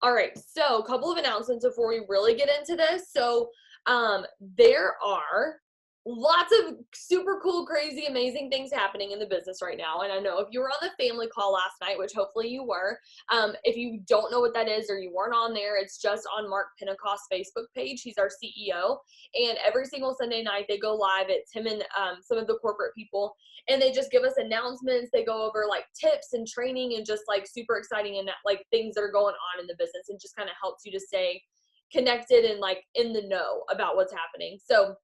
All right, so a couple of announcements before we really get into this. So there are lots of super cool, crazy, amazing things happening in the business right now. And I know if you were on the family call last night, which hopefully you were, if you don't know what that is or you weren't on there, it's just on Mark Pentecost's Facebook page. He's our CEO. And every single Sunday night they go live. It's him and some of the corporate people. And they just give us announcements. They go over like tips and training and just like super exciting and like things that are going on in the business, and just kind of helps you to stay connected and like in the know about what's happening. So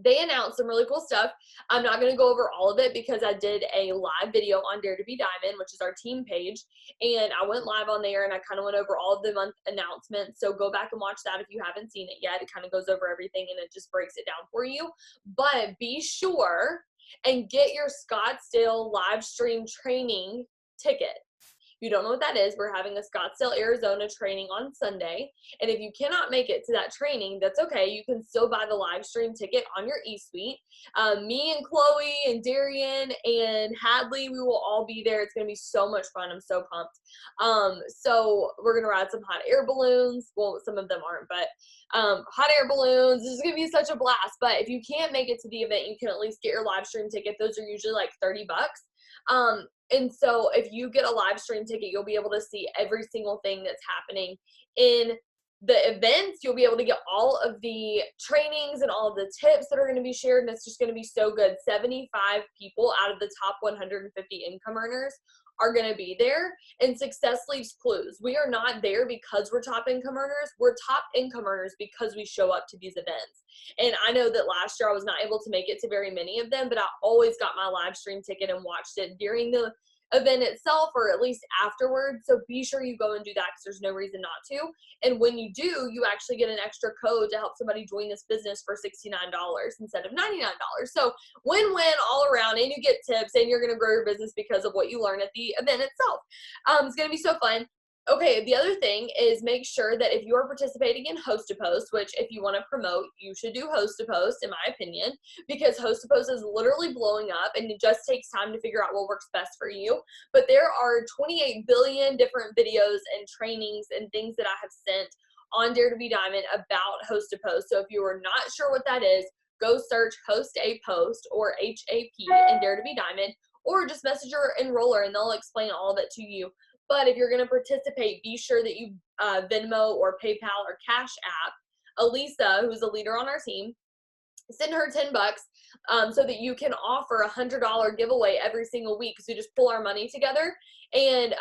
they announced some really cool stuff. I'm not going to go over all of it because I did a live video on Dare to Be Diamond, which is our team page, and I went live on there and I kind of went over all of the month announcements. So go back and watch that if you haven't seen it yet. It kind of goes over everything and it just breaks it down for you. But be sure and get your Scottsdale live stream training ticket. If you don't know what that is, we're having a Scottsdale, Arizona training on Sunday. And if you cannot make it to that training, that's okay. You can still buy the live stream ticket on your eSuite. Me and Chloe and Darian and Hadley, we will all be there. It's going to be so much fun. I'm so pumped. So we're going to ride some hot air balloons. Well, some of them aren't, but hot air balloons. This is going to be such a blast. But if you can't make it to the event, you can at least get your live stream ticket. Those are usually like $30. And so if you get a live stream ticket, you'll be able to see every single thing that's happening in the events. You'll be able to get all of the trainings and all of the tips that are going to be shared, and it's just going to be so good. 75 people out of the top 150 income earners are going to be there, and success leaves clues. We are not there because we're top income earners. We're top income earners because we show up to these events. And I know that last year I was not able to make it to very many of them, but I always got my live stream ticket and watched it during the event itself or at least afterwards. So be sure you go and do that because there's no reason not to. And when you do, you actually get an extra code to help somebody join this business for $69 instead of $99. So win-win all around, and you get tips and you're going to grow your business because of what you learn at the event itself. It's going to be so fun. Okay, the other thing is make sure that if you are participating in Host to Post, which if you want to promote, you should do Host to Post, in my opinion, because Host to Post is literally blowing up and it just takes time to figure out what works best for you. But there are 28 billion different videos and trainings and things that I have sent on Dare to Be Diamond about Host to Post. So if you are not sure what that is, go search Host a Post or HAP and Dare to Be Diamond, or just message your enroller and they'll explain all of it to you. But if you're going to participate, be sure that you Venmo or PayPal or Cash App Elisa, who's a leader on our team. Send her $10 so that you can offer a $100 giveaway every single week, because we just pull our money together. And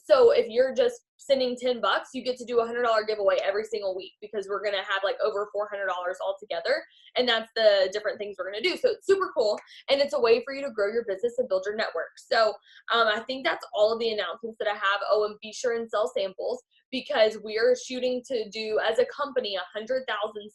so if you're just sending $10, you get to do a $100 giveaway every single week, because we're going to have like over $400 all together. And that's the different things we're going to do. So it's super cool. And it's a way for you to grow your business and build your network. So I think that's all of the announcements that I have. Oh, and be sure and sell samples, because we are shooting to do, as a company, 100,000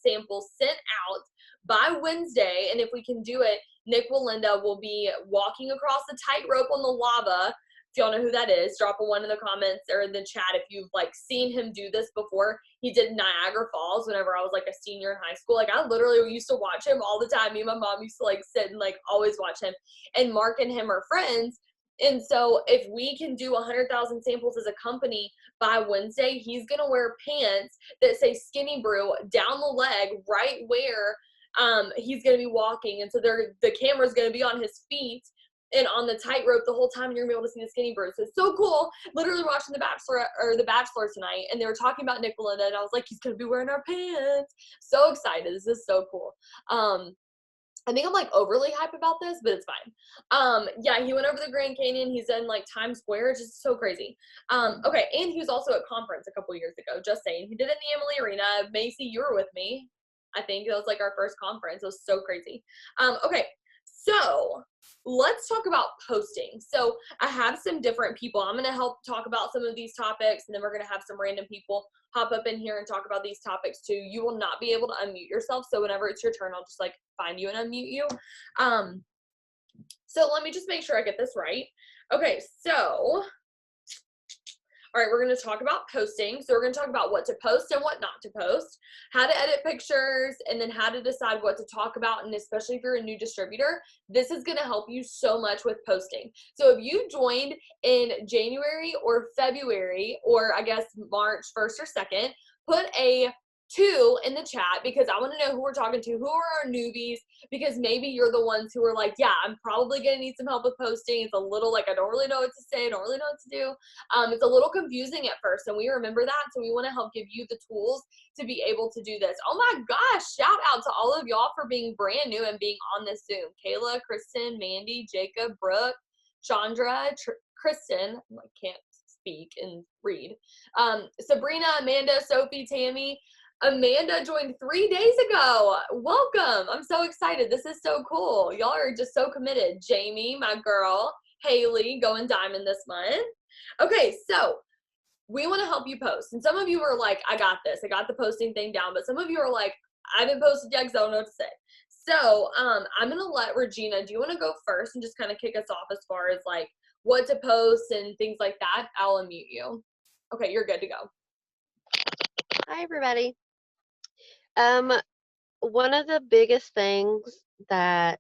samples sent out by Wednesday. And if we can do it, Nick Walinda will be walking across the tightrope on the lava. If y'all know who that is, drop a 1 in the comments or in the chat if you've like seen him do this before. He did Niagara Falls whenever I was like a senior in high school. Like I literally used to watch him all the time. Me and my mom used to like sit and like always watch him. And Mark and him are friends. And so if we can do 100,000 samples as a company by Wednesday, he's going to wear pants that say Skinny Brew down the leg right where he's going to be walking. And so the camera's going to be on his feet and on the tightrope the whole time, and you're going to be able to see the Skinny Brew. So it's so cool. Literally watching The Bachelor tonight, and they were talking about Nick Walinda, and I was like, he's going to be wearing our pants. So excited. This is so cool. I think I'm like overly hype about this, but it's fine. Yeah, he went over the Grand Canyon. He's in like Times Square. It's just so crazy. Okay, and he was also at conference a couple years ago, just saying. He did it in the Emily Arena. Macy, you were with me. I think that was like our first conference. It was so crazy. Okay, so let's talk about posting. So I have some different people. I'm going to help talk about some of these topics, and then we're going to have some random people hop up in here and talk about these topics too. You will not be able to unmute yourself. So whenever it's your turn, I'll just like find you and unmute you. So let me just make sure I get this right. Okay, so All right, we're going to talk about posting. So we're going to talk about what to post and what not to post, how to edit pictures, and then how to decide what to talk about. And especially if you're a new distributor, this is going to help you so much with posting. So if you joined in January or February, or I guess March 1st or 2nd, put a 2 in the chat, because I want to know who we're talking to, who are our newbies, because maybe you're the ones who are like, yeah, I'm probably going to need some help with posting. It's a little like, I don't really know what to say. I don't really know what to do. It's a little confusing at first, and we remember that. So we want to help give you the tools to be able to do this. Oh my gosh, shout out to all of y'all for being brand new and being on this Zoom. Kayla, Kristen, Mandy, Jacob, Brooke, Chandra, Kristen, I can't speak and read. Sabrina, Amanda, Sophie, Tammy. Amanda joined 3 days ago. Welcome. I'm so excited. This is so cool. Y'all are just so committed. Jamie, my girl. Haley, going diamond this month. Okay, so we want to help you post. And some of you are like, I got this. I got the posting thing down. But some of you are like, I haven't posted yet because I don't know what to say. So I'm going to let Regina, do you want to go first and just kind of kick us off as far as like what to post and things like that? I'll unmute you. Okay, you're good to go. Hi, everybody. One of the biggest things that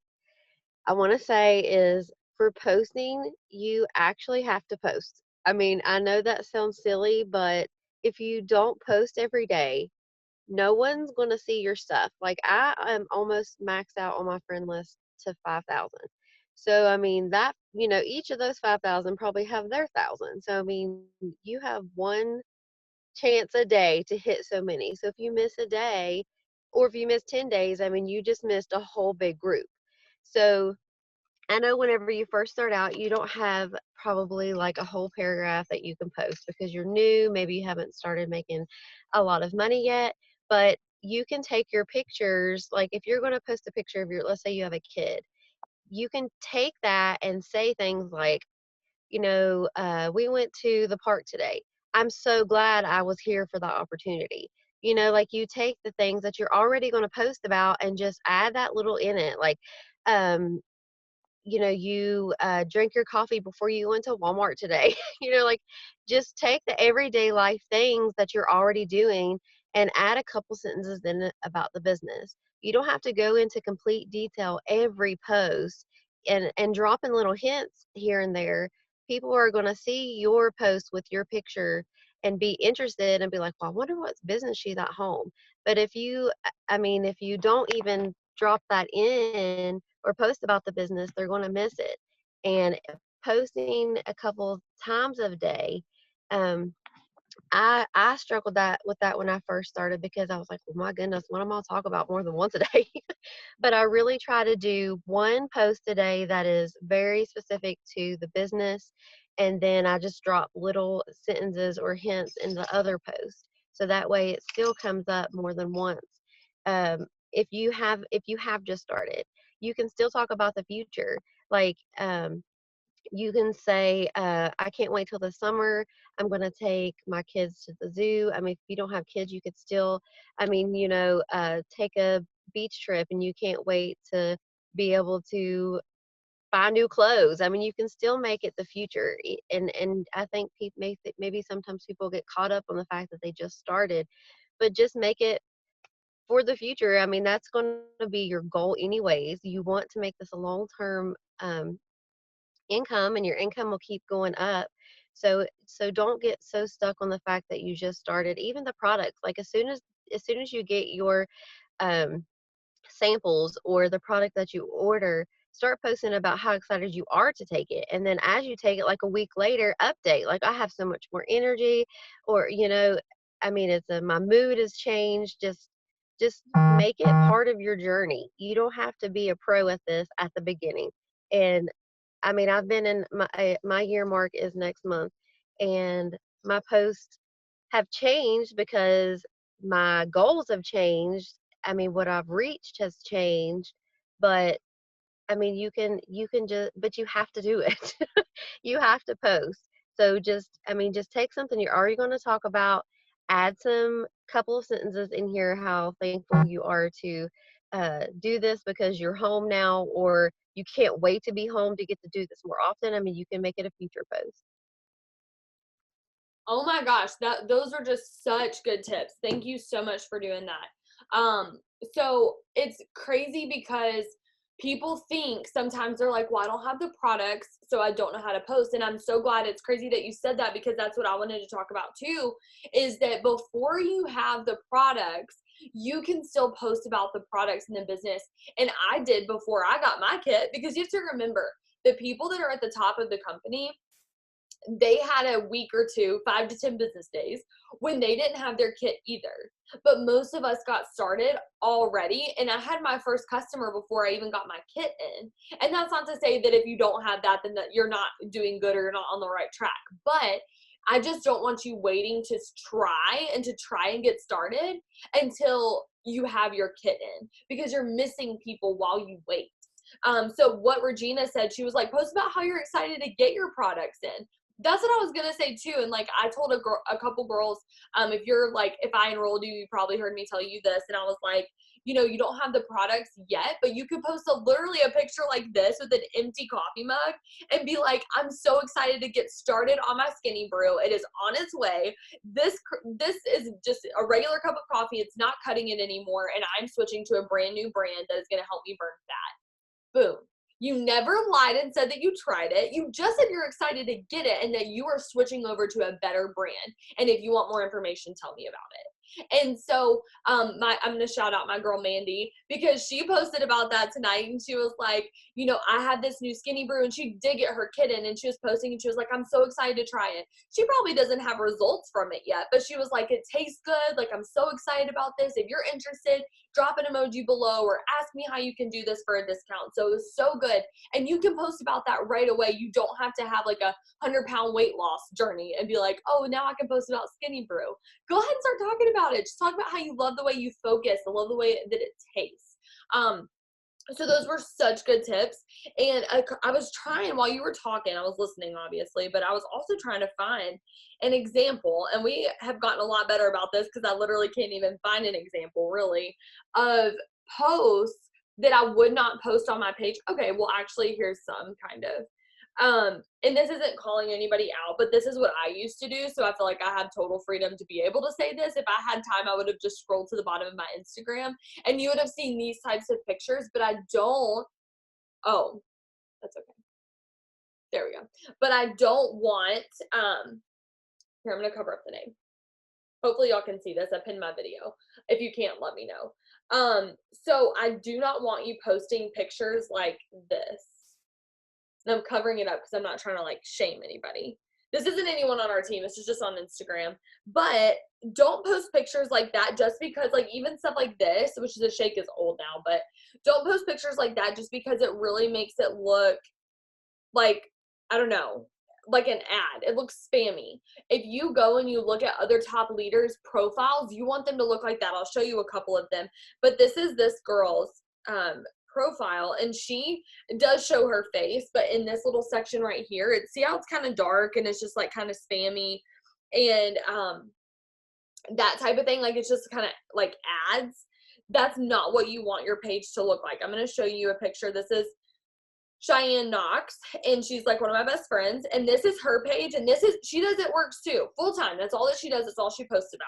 I want to say is for posting, you actually have to post. I mean, I know that sounds silly, but if you don't post every day, no one's going to see your stuff. Like, I am almost maxed out on my friend list to 5,000. So, I mean, each of those 5,000 probably have their 1,000. So, I mean, you have one chance a day to hit so many. So if you miss a day or if you miss 10 days, I mean, you just missed a whole big group. So I know whenever you first start out, you don't have probably like a whole paragraph that you can post because you're new. Maybe you haven't started making a lot of money yet, but you can take your pictures. Like if you're going to post a picture of let's say you have a kid, you can take that and say things like, we went to the park today. I'm so glad I was here for the opportunity. Like you take the things that you're already going to post about and just add that little in it. Like, um, you drink your coffee before you went to Walmart today. Like just take the everyday life things that you're already doing and add a couple sentences in it about the business. You don't have to go into complete detail every post and drop in little hints here and there. People are going to see your post with your picture and be interested and be like, well, I wonder what business she's at home. But if you don't even drop that in or post about the business, they're going to miss it. And posting a couple times a day, um, I struggled with that when I first started because I was like, well, my goodness, what am I talk about more than once a day? But I really try to do one post a day that is very specific to the business, and then I just drop little sentences or hints in the other post, so that way it still comes up more than once. If you have just started, you can still talk about the future, like you can say, I can't wait till the summer. I'm going to take my kids to the zoo. I mean, if you don't have kids, you could still, take a beach trip and you can't wait to be able to buy new clothes. I mean, you can still make it the future. And I think maybe sometimes people get caught up on the fact that they just started, but just make it for the future. I mean, that's going to be your goal anyways. You want to make this a long-term income, and your income will keep going up. So don't get so stuck on the fact that you just started. Even the products, like as soon as you get your um samples or the product that you order, start posting about how excited you are to take it. And then as you take it, like a week later, update, like I have so much more energy, or I mean, my mood has changed. Just make it part of your journey. You don't have to be a pro at this at the beginning. And I mean, I've been in my year mark is next month, and my posts have changed because my goals have changed. I mean, what I've reached has changed, but I mean, you can just, but you have to do it. You have to post. So just take something you're already going to talk about, add some couple of sentences in here how thankful you are to do this because you're home now, or you can't wait to be home to get to do this more often. I mean, you can make it a future post. Oh my gosh, those are just such good tips. Thank you so much for doing that. So it's crazy because people think sometimes they're like, well, I don't have the products, so I don't know how to post. And I'm so glad it's crazy that you said that, because that's what I wanted to talk about too, is that before you have the products, you can still post about the products in the business. And I did before I got my kit, because you have to remember the people that are at the top of the company, they had a week or two, 5 to 10 business days, when they didn't have their kit either. But most of us got started already. And I had my first customer before I even got my kit in. And that's not to say that if you don't have that, then that you're not doing good or you're not on the right track. But I just don't want you waiting to try and get started until you have your kit in, because you're missing people while you wait. So what Regina said, she was like, post about how you're excited to get your products in. That's what I was gonna say too. And like, I told a couple girls, if I enrolled you, you probably heard me tell you this. And I was like, you don't have the products yet, but you could post literally a picture like this with an empty coffee mug and be like, I'm so excited to get started on my skinny brew. It is on its way. This is just a regular cup of coffee. It's not cutting it anymore. And I'm switching to a brand new brand that is going to help me burn fat. Boom. You never lied and said that you tried it. You just said you're excited to get it and that you are switching over to a better brand. And if you want more information, tell me about it. And so I'm going to shout out my girl Mandy, because she posted about that tonight, and she was like, I had this new skinny brew, and she did get her kit in, and she was posting, and she was like, I'm so excited to try it. She probably doesn't have results from it yet, but she was like, it tastes good. Like, I'm so excited about this. If you're interested, drop an emoji below or ask me how you can do this for a discount. So it was so good. And you can post about that right away. You don't have to have like a 100-pound weight loss journey and be like, oh, now I can post about skinny brew. Go ahead and start talking about it. Just talk about how you love the way you focus, and love the way that it tastes. So those were such good tips. And I was trying, while you were talking, I was listening obviously, but I was also trying to find an example, and we have gotten a lot better about this, because I literally can't even find an example really of posts that I would not post on my page. Okay, well actually here's some kind of. And this isn't calling anybody out, but this is what I used to do. So I feel like I have total freedom to be able to say this. If I had time, I would have just scrolled to the bottom of my Instagram and you would have seen these types of pictures, but I don't. Oh, that's okay. There we go. But I don't want, here, I'm going to cover up the name. Hopefully y'all can see this. I pinned my video. If you can't, let me know. So I do not want you posting pictures like this. And I'm covering it up because I'm not trying to like shame anybody. This isn't anyone on our team. This is just on Instagram. But don't post pictures like that just because, like, even stuff like this, which is a shake is old now, but don't post pictures like that just because it really makes it look like, I don't know, like an ad. It looks spammy. If you go and you look at other top leaders' profiles, you want them to look like that. I'll show you a couple of them. But this is this girl's profile, and she does show her face, but in this little section right here, see how it's kind of dark and it's just like kind of spammy and that type of thing. Like, it's just kind of like ads. That's not what you want your page to look like. I'm going to show you a picture. This is Cheyenne Knox, and she's like one of my best friends, and this is her page, and she does it works too, full time. That's all that she does. It's all she posts about.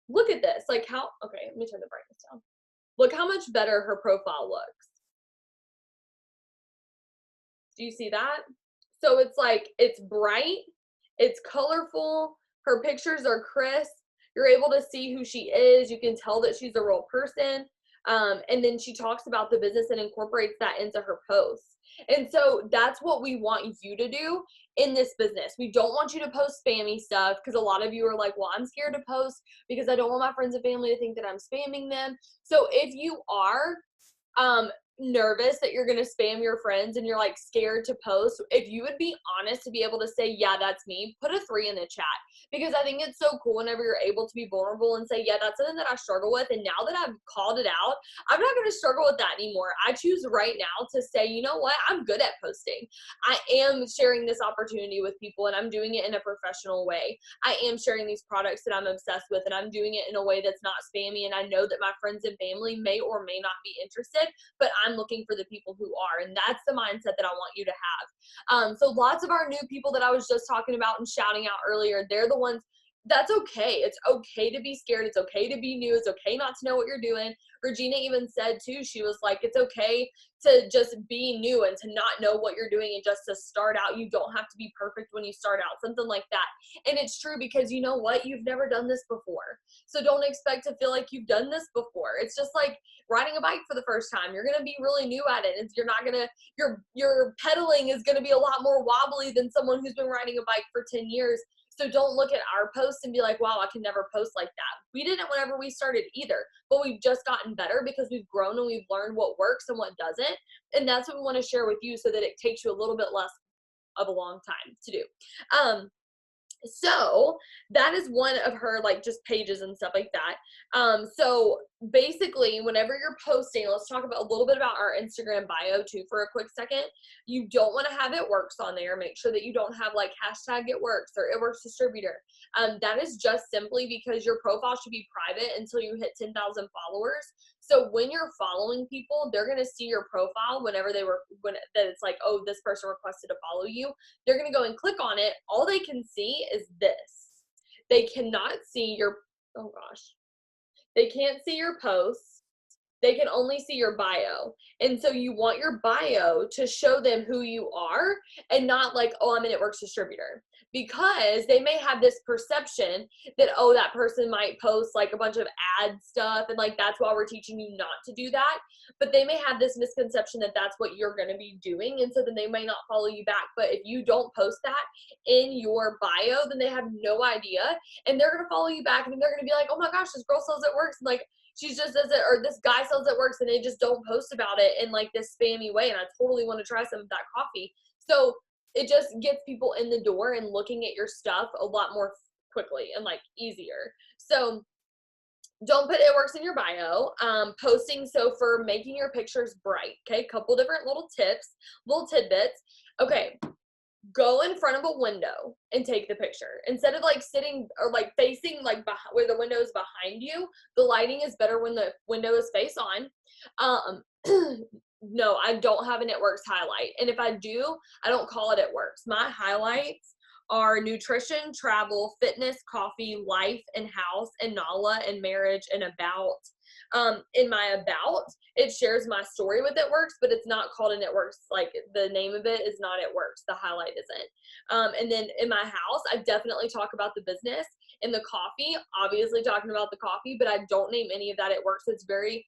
Look at this. Like, how, okay, let me turn the brightness down. Look how much better her profile looks. Do you see that? So it's like, it's bright, it's colorful, her pictures are crisp, you're able to see who she is, you can tell that she's a real person. And then she talks about the business and incorporates that into her posts. And so that's what we want you to do in this business. We don't want you to post spammy stuff, because a lot of you are like, well, I'm scared to post because I don't want my friends and family to think that I'm spamming them. So if you are nervous that you're going to spam your friends and you're like scared to post, if you would be honest to be able to say, yeah, that's me, put a 3 in the chat. Because I think it's so cool whenever you're able to be vulnerable and say, yeah, that's something that I struggle with, and now that I've called it out, I'm not going to struggle with that anymore. I choose right now to say, you know what, I'm good at posting. I am sharing this opportunity with people, and I'm doing it in a professional way. I am sharing these products that I'm obsessed with, and I'm doing it in a way that's not spammy, and I know that my friends and family may or may not be interested, but I'm looking for the people who are, and that's the mindset that I want you to have. So lots of our new people that I was just talking about and shouting out earlier, they're the ones, that's okay. It's okay to be scared. It's okay to be new. It's okay not to know what you're doing. Regina even said too, she was like, it's okay to just be new and to not know what you're doing and just to start out. You don't have to be perfect when you start out, something like that. And it's true, because you know what? You've never done this before. So don't expect to feel like you've done this before. It's just like riding a bike for the first time. You're going to be really new at it. And you're not going to, your pedaling is going to be a lot more wobbly than someone who's been riding a bike for 10 years. So don't look at our posts and be like, wow, I can never post like that. We didn't whenever we started either, but we've just gotten better because we've grown and we've learned what works and what doesn't. And that's what we want to share with you so that it takes you a little bit less of a long time to do. So that is one of her like just pages and stuff like that. So basically whenever you're posting, let's talk about a little bit about our Instagram bio too for a quick second. You don't want to have it works on there. Make sure that you don't have like hashtag it works or it works distributor. That is just simply because your profile should be private until you hit 10,000 followers. So when you're following people, they're going to see your profile whenever when that it's like, oh, this person requested to follow you. They're going to go and click on it. All they can see is this. They cannot see your, oh gosh, they can't see your posts. They can only see your bio. And so you want your bio to show them who you are and not like, oh, I'm an It Works distributor. Because they may have this perception that, oh, that person might post like a bunch of ad stuff and like that's why we're teaching you not to do that. But they may have this misconception that that's what you're going to be doing. And so then they may not follow you back. But if you don't post that in your bio, then they have no idea. And they're going to follow you back and they're going to be like, oh my gosh, this girl sells It Works. And like, she just does it, or this guy sells It Works, and they just don't post about it in like this spammy way. And I totally want to try some of that coffee. So it just gets people in the door and looking at your stuff a lot more quickly and like easier. So don't put It Works in your bio. Posting, so for making your pictures bright, okay, couple different little tips, little tidbits. Okay, go in front of a window and take the picture. Instead of like sitting or like facing like where the window is behind you, the lighting is better when the window is face on. No, I don't have an It Works highlight. And if I do, I don't call it It Works. My highlights are nutrition, travel, fitness, coffee, life, and house, and Nala, and marriage, and about. In my about, it shares my story with It Works, but it's not called an It Works. Like the name of it is not It Works. The highlight isn't. And then in my house, I definitely talk about the business. In the coffee, obviously talking about the coffee, but I don't name any of that It Works. It's very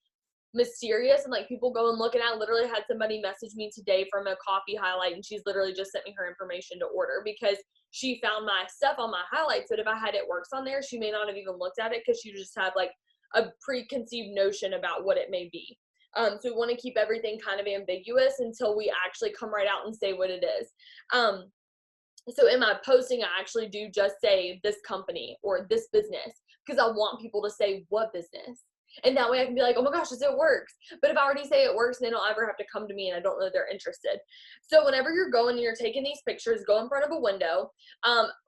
mysterious and like people go and look, and I literally had somebody message me today from a coffee highlight, and she's literally just sent me her information to order because she found my stuff on my highlights. But if I had It Works on there, she may not have even looked at it because she just had like a preconceived notion about what it may be. So we want to keep everything kind of ambiguous until we actually come right out and say what it is. So in my posting, I actually do just say this company or this business because I want people to say what business. And that way I can be like, oh my gosh, It Works. But if I already say It Works, they don't ever have to come to me and I don't know they're interested. So whenever you're going and you're taking these pictures, go in front of a window.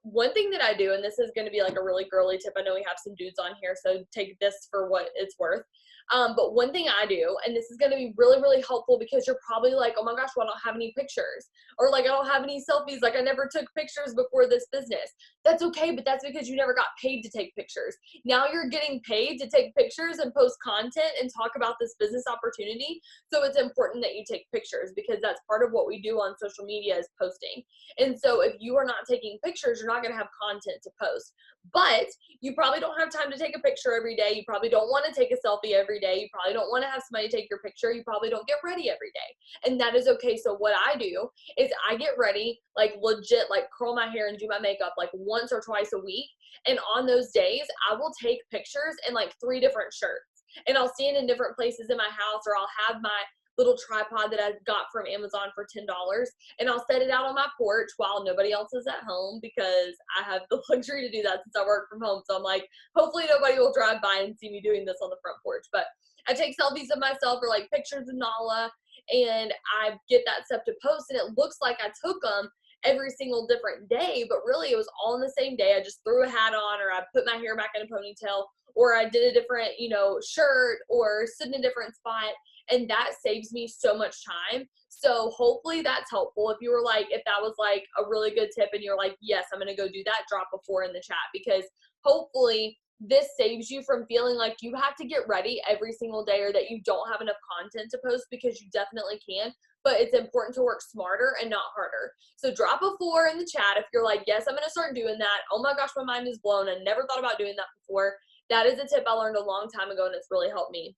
One thing that I do, and this is going to be like a really girly tip. I know we have some dudes on here, so take this for what it's worth. But one thing I do, and this is going to be really, really helpful because you're probably like, oh my gosh, well, I don't have any pictures. Or like, I don't have any selfies. Like I never took pictures before this business. That's okay, but that's because you never got paid to take pictures. Now you're getting paid to take pictures and post content and talk about this business opportunity. So it's important that you take pictures because that's part of what we do on social media is posting. And so if you are not taking pictures, you're not going to have content to post. But you probably don't have time to take a picture every day. You probably don't want to take a selfie every day. You probably don't want to have somebody take your picture. You probably don't get ready every day. And that is okay. So what I do is I get ready, like legit, like curl my hair and do my makeup like once or twice a week. And on those days, I will take pictures in like 3 different shirts. And I'll stand in different places in my house, or I'll have my little tripod that I got from Amazon for $10, and I'll set it out on my porch while nobody else is at home because I have the luxury to do that since I work from home. So I'm like, hopefully nobody will drive by and see me doing this on the front porch. But I take selfies of myself or like pictures of Nala, and I get that stuff to post, and it looks like I took them every single different day, but really it was all in the same day. I just threw a hat on, or I put my hair back in a ponytail, or I did a different, shirt, or stood in a different spot. And that saves me so much time. So hopefully that's helpful. If that was like a really good tip and you're like, yes, I'm going to go do that, drop a 4 in the chat, because hopefully this saves you from feeling like you have to get ready every single day or that you don't have enough content to post, because you definitely can. But it's important to work smarter and not harder. So drop a 4 in the chat if you're like, yes, I'm going to start doing that. Oh my gosh, my mind is blown. I never thought about doing that before. That is a tip I learned a long time ago, and it's really helped me.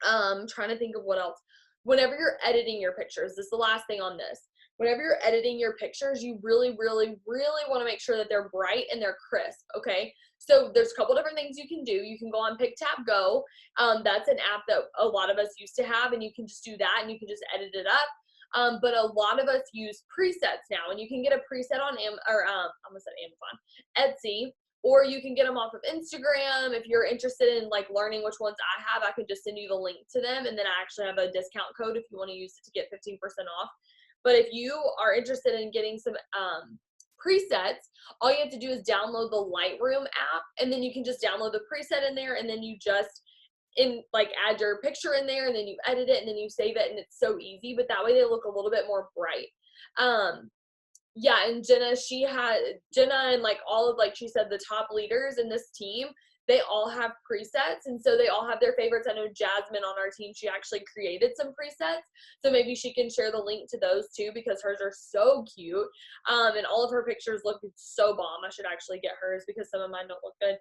Trying to think of what else. Whenever you're editing your pictures, this is the last thing on this. Whenever you're editing your pictures, you really, really, really want to make sure that they're bright and they're crisp, okay? So there's a couple different things you can do. You can go on PicTap That's an app that a lot of us used to have, and you can just do that and you can just edit it up. But a lot of us use presets now, and you can get a preset on I almost said Amazon, Etsy, or you can get them off of Instagram. If you're interested in like learning which ones I have, I could just send you the link to them, and then I actually have a discount code if you want to use it to get 15% off. But if you are interested in getting some presets, all you have to do is download the Lightroom app, and then you can just download the preset in there, and then you just add your picture in there, and then you edit it, and then you save it, and it's so easy. But that way they look a little bit more bright. Yeah, and Jenna and like all of, like she said, the top leaders in this team, they all have presets, and so they all have their favorites. I know Jasmine on our team, she actually created some presets, so maybe she can share the link to those too, because hers are so cute, and all of her pictures look so bomb. I should actually get hers because some of mine don't look good.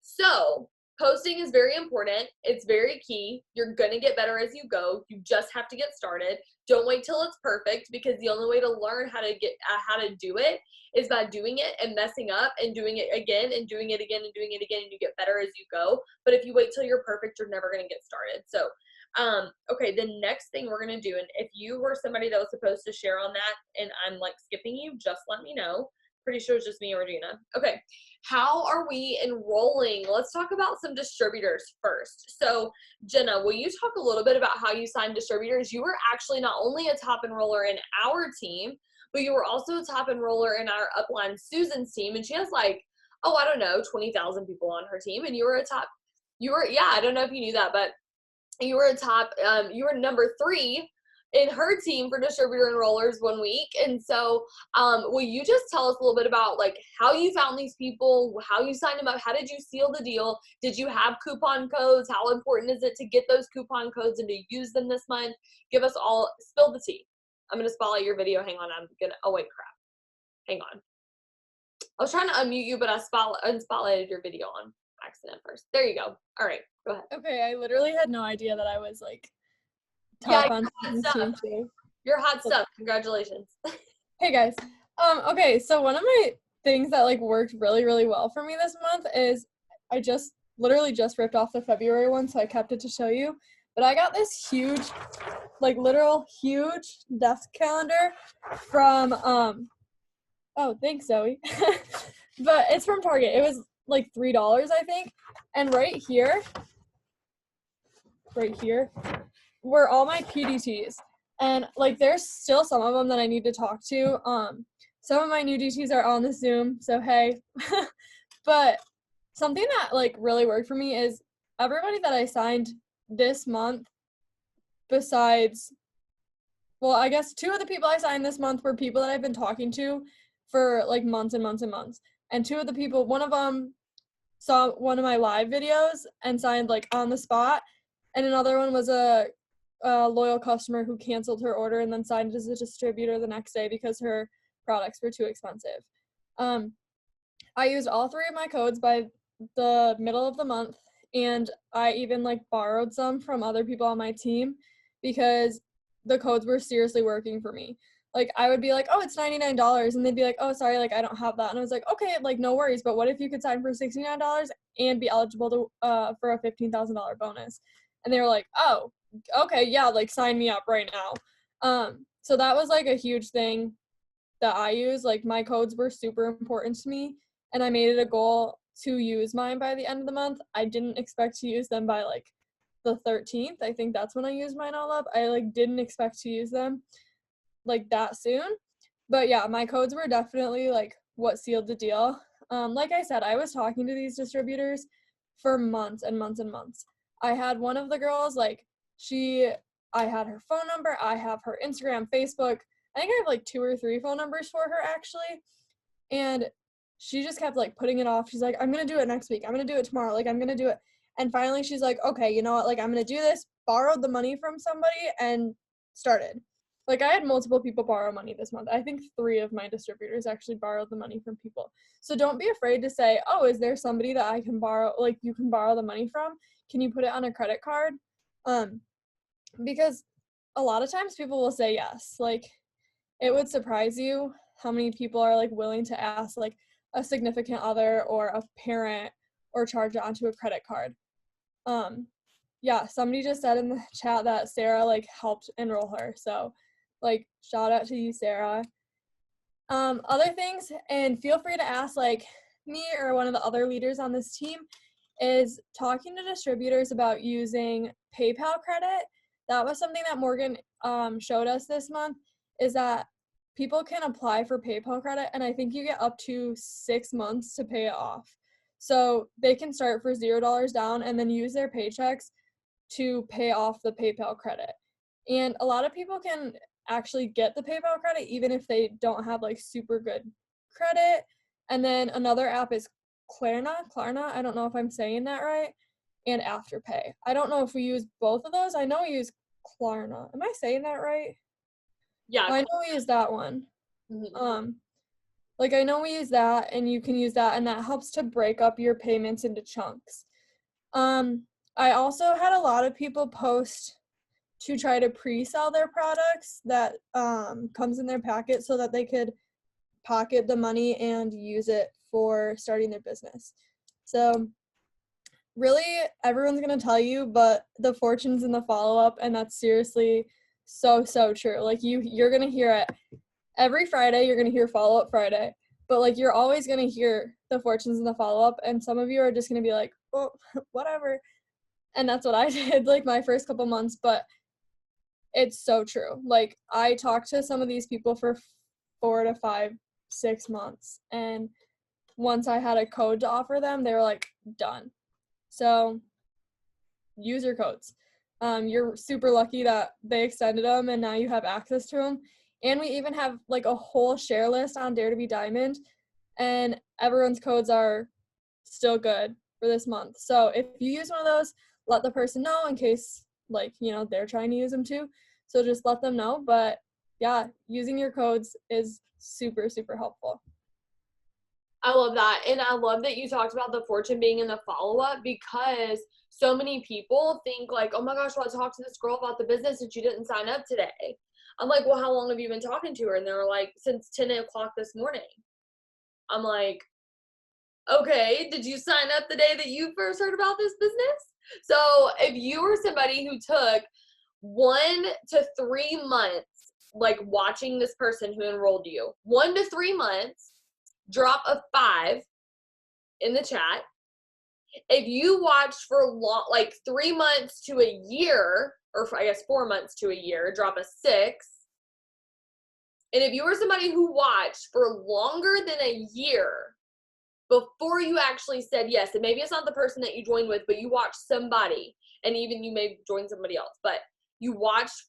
So posting is very important. It's very key. You're gonna get better as you go. You just have to get started. Don't wait till it's perfect, because the only way to learn how to do it is by doing it and messing up and doing it again and doing it again and doing it again, and you get better as you go. But if you wait till you're perfect, you're never gonna get started. So okay, the next thing we're gonna do, and if you were somebody that was supposed to share on that and I'm like skipping you, just let me know. Pretty sure it's just me and Regina. Okay, how are we enrolling? Let's talk about some distributors first. So Jenna, will you talk a little bit about how you signed distributors? You were actually not only a top enroller in our team, but you were also a top enroller in our upline Susan's team, and she has like, oh, I don't know, 20,000 people on her team, and yeah, I don't know if you knew that, but you were you were number 3 in her team for distributor enrollers 1 week. And so will you just tell us a little bit about like how you found these people, how you signed them up, how did you seal the deal? Did you have coupon codes? How important is it to get those coupon codes and to use them this month? Spill the tea. I'm gonna spotlight your video. Hang on, oh wait, crap. Hang on. I was trying to unmute you, but I unspotlighted your video on accident first. There you go. All right, go ahead. Okay, I literally had no idea that I was like Yeah, top on team too. You're hot stuff. Congratulations. Hey guys. Okay, so one of my things that like worked really, really well for me this month is I literally just ripped off the February one, so I kept it to show you. But I got this huge, like literal huge desk calendar from oh, thanks, Zoe. But it's from Target. It was like $3, I think. And right here were all my PDTs. And like there's still some of them that I need to talk to. Some of my new DTs are on the Zoom, so hey. But something that like really worked for me is everybody that I signed this month, besides, well, I guess 2 of the people I signed this month were people that I've been talking to for like months and months and months. And 2 of the people, one of them saw one of my live videos and signed like on the spot. And another one was a loyal customer who canceled her order and then signed as a distributor the next day because her products were too expensive. I used all 3 of my codes by the middle of the month, and I even like borrowed some from other people on my team because the codes were seriously working for me. Like I would be like, oh, it's $99, and they'd be like, oh, sorry, like I don't have that. And I was like, okay, like no worries, but what if you could sign for $69 and be eligible to for a $15,000 bonus? And they were like, oh, okay, yeah, like sign me up right now. So that was like a huge thing that I use. Like my codes were super important to me, and I made it a goal to use mine by the end of the month. I didn't expect to use them by like the 13th. I think that's when I used mine all up. I like didn't expect to use them like that soon. But yeah, my codes were definitely like what sealed the deal. Like I said, I was talking to these distributors for months and months and months. I had one of the girls, like I had her phone number, I have her Instagram, Facebook. I think I have like 2 or 3 phone numbers for her actually. And she just kept like putting it off. She's like, I'm going to do it next week. I'm going to do it tomorrow. Like, I'm going to do it. And finally she's like, okay, you know what? Like, I'm going to do this, borrowed the money from somebody and started. Like, I had multiple people borrow money this month. I think 3 of my distributors actually borrowed the money from people. So don't be afraid to say, oh, is there somebody that I can borrow, like, you can borrow the money from? Can you put it on a credit card? Because a lot of times people will say yes. Like, it would surprise you how many people are like willing to ask like a significant other or a parent or charge it onto a credit card. Yeah, somebody just said in the chat that Sarah like helped enroll her. So like shout out to you, Sarah. Other things, and feel free to ask like me or one of the other leaders on this team, is talking to distributors about using PayPal credit. That was something that Morgan showed us this month, is that people can apply for PayPal credit, and I think you get up to 6 months to pay it off. So they can start for $0 down and then use their paychecks to pay off the PayPal credit. And a lot of people can actually get the PayPal credit even if they don't have like super good credit. And then another app is Klarna, I don't know if I'm saying that right, and Afterpay. I don't know if we use both of those. I know we use Klarna. Am I saying that right? Yeah. I know we use that one. Mm-hmm. Like I know we use that, and you can use that, and that helps to break up your payments into chunks. I also had a lot of people post to try to pre-sell their products that comes in their packet so that they could pocket the money and use it for starting their business. So really everyone's going to tell you, but the fortune's in the follow-up, and that's seriously so true. Like you're going to hear it every Friday. You're going to hear follow-up Friday, but like you're always going to hear the fortunes in the follow-up, and some of you are just going to be like, oh, whatever. And that's what I did like my first couple months, but it's so true. Like I talked to some of these people for 4 to 5, 6 months, and once I had a code to offer them, they were like, done. So use your codes. You're super lucky that they extended them and now you have access to them. And we even have like a whole share list on Dare to Be Diamond, and everyone's codes are still good for this month. So if you use one of those, let the person know in case like, you know, they're trying to use them too. So just let them know. But yeah, using your codes is super helpful. I love that. And I love that you talked about the fortune being in the follow-up, because so many people think like, oh my gosh, well, I talked to this girl about the business and she didn't sign up today. I'm like, well, how long have you been talking to her? And they were like, since 10 o'clock this morning. I'm like, okay, did you sign up the day that you first heard about this business? So if you were somebody who took 1 to 3 months, like watching this person who enrolled you, 1 to 3 months, drop a 5 in the chat. If you watched for long, like 3 months to a year, or I guess 4 months to a year, drop a 6. And if you were somebody who watched for longer than a year before you actually said yes, and maybe it's not the person that you joined with, but you watched somebody, and even you may join somebody else, but you watched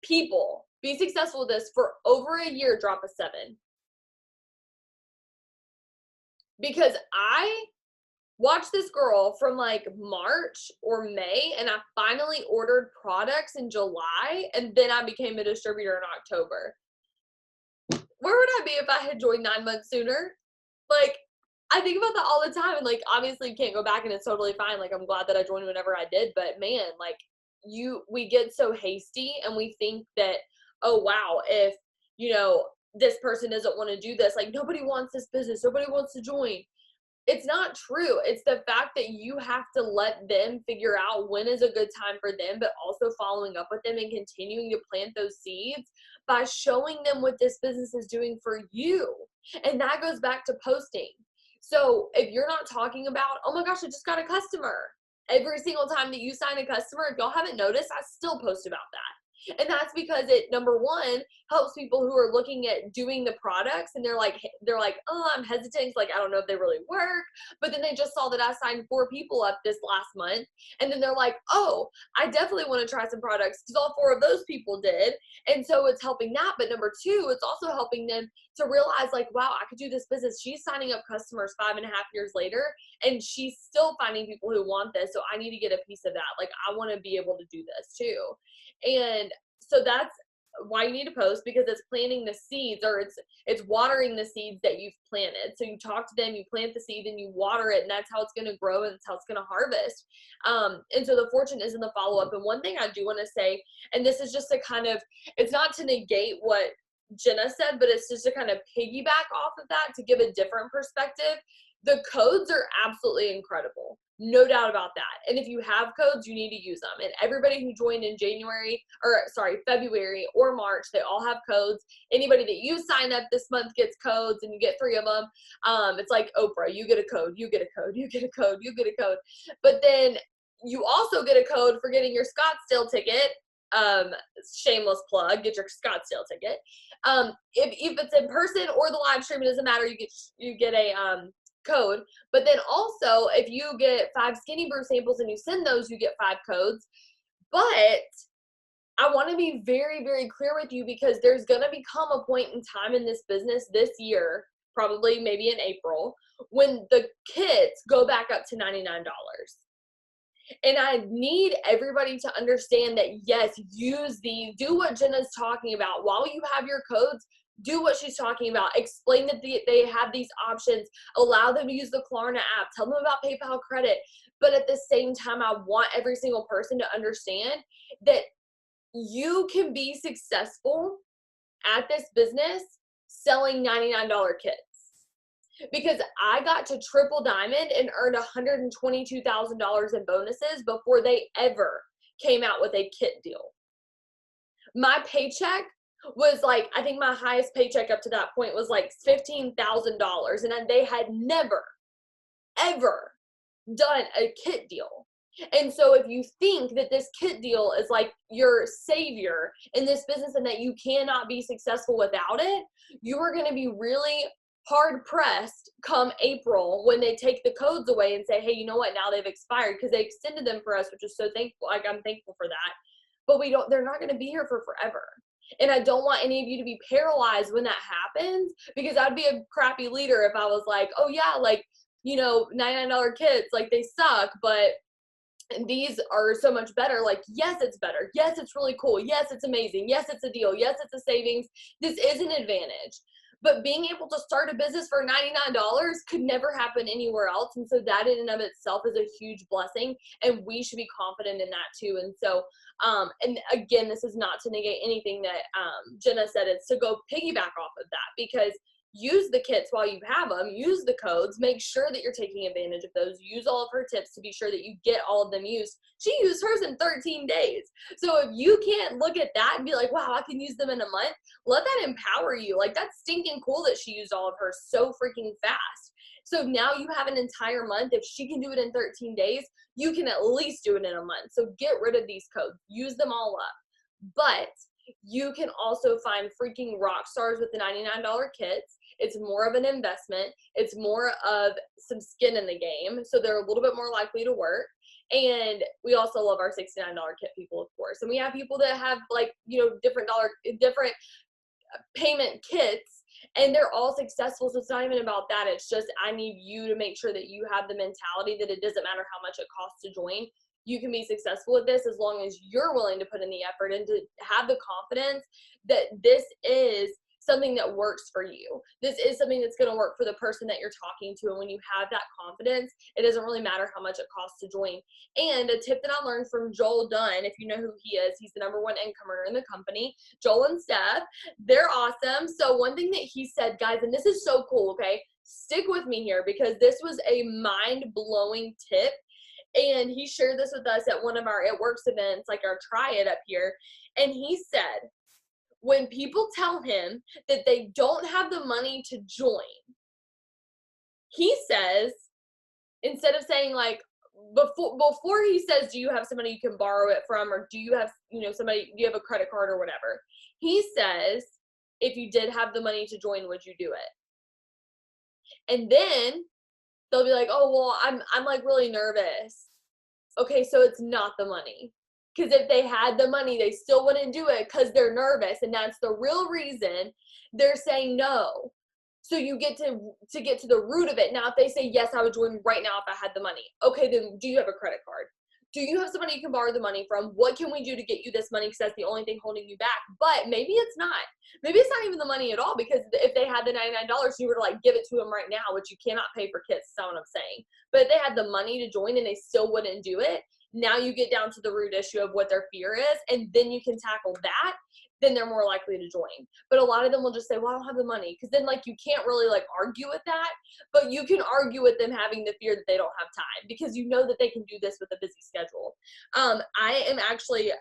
people be successful with this for over a year, drop a 7. Because I watched this girl from like March or May, and I finally ordered products in July, and then I became a distributor in October. Where would I be if I had joined 9 months sooner? Like, I think about that all the time, and like obviously you can't go back, and it's totally fine. Like, I'm glad that I joined whenever I did, but man, like we get so hasty, and we think that, oh wow, if you know this person doesn't want to do this, like nobody wants this business, nobody wants to join. It's not true. It's the fact that you have to let them figure out when is a good time for them, but also following up with them and continuing to plant those seeds by showing them what this business is doing for you. And that goes back to posting. So if you're not talking about, oh my gosh, I just got a customer. Every single time that you sign a customer, if y'all haven't noticed, I still post about that. And that's because it, number one, helps people who are looking at doing the products and they're like, oh, I'm hesitant. Like, I don't know if they really work. But then they just saw that I signed 4 people up this last month. And then they're like, oh, I definitely want to try some products because all 4 of those people did. And so it's helping that. But number 2, it's also helping them to realize like, wow, I could do this business. She's signing up customers 5.5 years later, and she's still finding people who want this. So I need to get a piece of that. Like, I want to be able to do this too. And so that's why you need to post, because it's planting the seeds, or it's watering the seeds that you've planted. So you talk to them, you plant the seed, and you water it, and that's how it's going to grow, and that's how it's going to harvest. And so the fortune is in the follow-up. And one thing I do want to say, and this is just to kind of, it's not to negate what Jenna said, but it's just to kind of piggyback off of that to give a different perspective. The codes are absolutely incredible. No doubt about that. And if you have codes, you need to use them. And everybody who joined in February or March, they all have codes. Anybody that you sign up this month gets codes, and you get 3 of them. It's like Oprah, you get a code, you get a code, you get a code, you get a code. But then you also get a code for getting your Scottsdale ticket. Shameless plug, get your Scottsdale ticket. If it's in person or the live stream, it doesn't matter. You get a code. But then also, if you get 5 Skinny Brew samples and you send those, you get 5 codes. But I want to be very, very clear with you, because there's going to become a point in time in this business this year, probably maybe in April, when the kits go back up to $99. And I need everybody to understand that, yes, do what Jenna's talking about. While you have your codes, do what she's talking about. Explain that they have these options. Allow them to use the Klarna app. Tell them about PayPal credit. But at the same time, I want every single person to understand that you can be successful at this business selling $99 kits. Because I got to triple diamond and earned $122,000 in bonuses before they ever came out with a kit deal. My paycheck was like, I think my highest paycheck up to that point was like $15,000, and they had never, ever done a kit deal. And so if you think that this kit deal is like your savior in this business and that you cannot be successful without it, you are going to be really hard pressed come April when they take the codes away and say, hey, you know what, now they've expired, because they extended them for us, which is so thankful. Like, I'm thankful for that. But they're not going to be here for forever. And I don't want any of you to be paralyzed when that happens, because I'd be a crappy leader if I was like, oh yeah, like, you know, $99 kits, like, they suck, but these are so much better. Like, yes, it's better. Yes, it's really cool. Yes, it's amazing. Yes, it's a deal. Yes, it's a savings. This is an advantage. But being able to start a business for $99 could never happen anywhere else. And so that in and of itself is a huge blessing. And we should be confident in that too. And so, and again, this is not to negate anything that Jenna said. It's to go piggyback off of that, because use the kits while you have them, use the codes, make sure that you're taking advantage of those, use all of her tips to be sure that you get all of them used. She used hers in 13 days. So if you can't look at that and be like, wow, I can use them in a month, let that empower you. Like, that's stinking cool that she used all of hers so freaking fast. So now you have an entire month. If she can do it in 13 days, you can at least do it in a month. So get rid of these codes, use them all up. But you can also find freaking rock stars with the $99 kits. It's more of an investment. It's more of some skin in the game. So they're a little bit more likely to work. And we also love our $69 kit people, of course. And we have people that have, like, you know, different payment kits, and they're all successful. So it's not even about that. It's just, I need you to make sure that you have the mentality that it doesn't matter how much it costs to join. You can be successful with this as long as you're willing to put in the effort and to have the confidence that this is something that works for you. This is something that's going to work for the person that you're talking to. And when you have that confidence, it doesn't really matter how much it costs to join. And a tip that I learned from Joel Dunn, if you know who he is, he's the #1 income earner in the company. Joel and Steph, they're awesome. So one thing that he said, guys, and this is so cool, okay? Stick with me here, because this was a mind-blowing tip. And he shared this with us at one of our It Works events, like our Try It up here. And he said, when people tell him that they don't have the money to join, he says, instead of saying like, before he says, do you have somebody you can borrow it from, or do you have, somebody, do you have a credit card or whatever? He says, if you did have the money to join, would you do it? And then they'll be like, oh, well, I'm like really nervous. Okay, so it's not the money. Because if they had the money, they still wouldn't do it because they're nervous. And that's the real reason they're saying no. So you get to get to the root of it. Now, if they say, yes, I would join right now if I had the money. Okay, then do you have a credit card? Do you have somebody you can borrow the money from? What can we do to get you this money? Because that's the only thing holding you back. But maybe it's not. Maybe it's not even the money at all, because if they had the $99, you were to like give it to them right now, which you cannot pay for kids. That's not what I'm saying. But if they had the money to join and they still wouldn't do it, now you get down to the root issue of what their fear is, and then you can tackle that. Then they're more likely to join. But a lot of them will just say, well, I don't have the money. Because then like you can't really like argue with that, but you can argue with them having the fear that they don't have time, because you know that they can do this with a busy schedule. I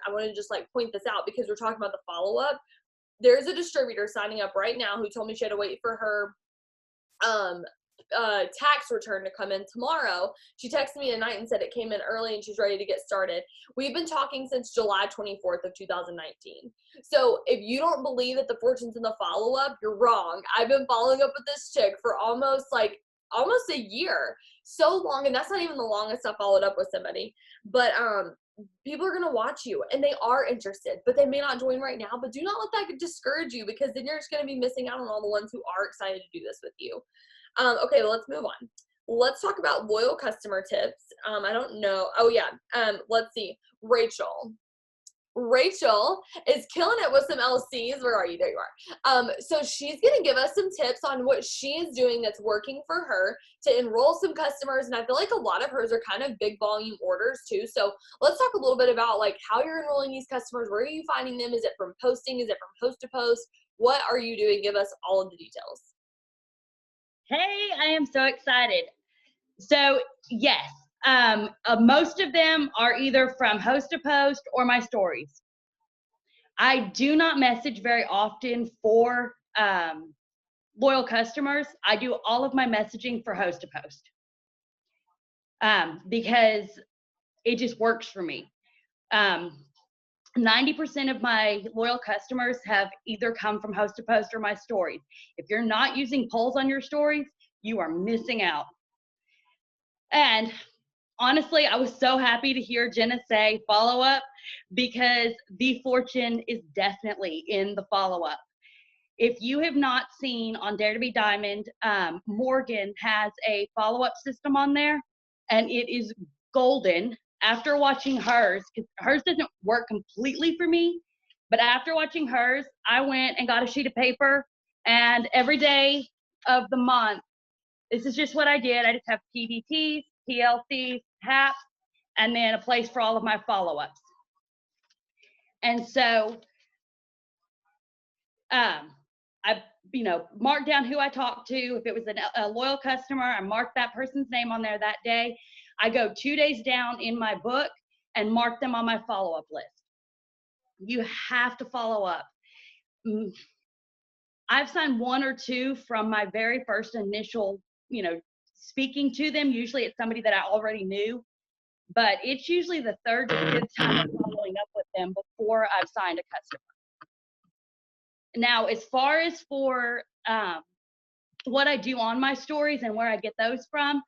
want to just like point this out because we're talking about the follow-up. There's a distributor signing up right now who told me she had to wait for her tax return to come in tomorrow. She texted me tonight and said it came in early and she's ready to get started. We've been talking since July 24th of 2019. So if you don't believe that the fortune's in the follow-up, you're wrong. I've been following up with this chick for almost a year. So long, and that's not even the longest I followed up with somebody. But people are going to watch you and they are interested, but they may not join right now. But do not let that discourage you, because then you're just going to be missing out on all the ones who are excited to do this with you. Okay, let's move on. Let's talk about loyal customer tips. I don't know. Oh yeah. Let's see. Rachel is killing it with some LCs. Where are you? There you are. So she's going to give us some tips on what she is doing that's working for her to enroll some customers. And I feel like a lot of hers are kind of big volume orders too. So let's talk a little bit about like how you're enrolling these customers. Where are you finding them? Is it from posting? Is it from post to post? What are you doing? Give us all of the details. Hey, I am so excited. So yes, most of them are either from host to post or my stories. I do not message very often for loyal customers. I do all of my messaging for host to post because it just works for me. 90% of my loyal customers have either come from host to post or my stories. If you're not using polls on your stories, you are missing out. And honestly, I was so happy to hear Jenna say follow up, because the fortune is definitely in the follow up. If you have not seen on Dare to Be Diamond, Morgan has a follow up system on there, and it is golden. After watching hers, because hers doesn't work completely for me, but after watching hers, I went and got a sheet of paper, and every day of the month, this is just what I did. I just have PDTs, PLCs, HAPs, and then a place for all of my follow-ups. And so I marked down who I talked to. If it was a loyal customer, I marked that person's name on there that day. I go 2 days down in my book and mark them on my follow-up list. You have to follow up. I've signed 1 or 2 from my very first initial, speaking to them. Usually it's somebody that I already knew, but it's usually the 3rd to 5th time I'm following up with them before I've signed a customer. Now, as far as for what I do on my stories and where I get those from,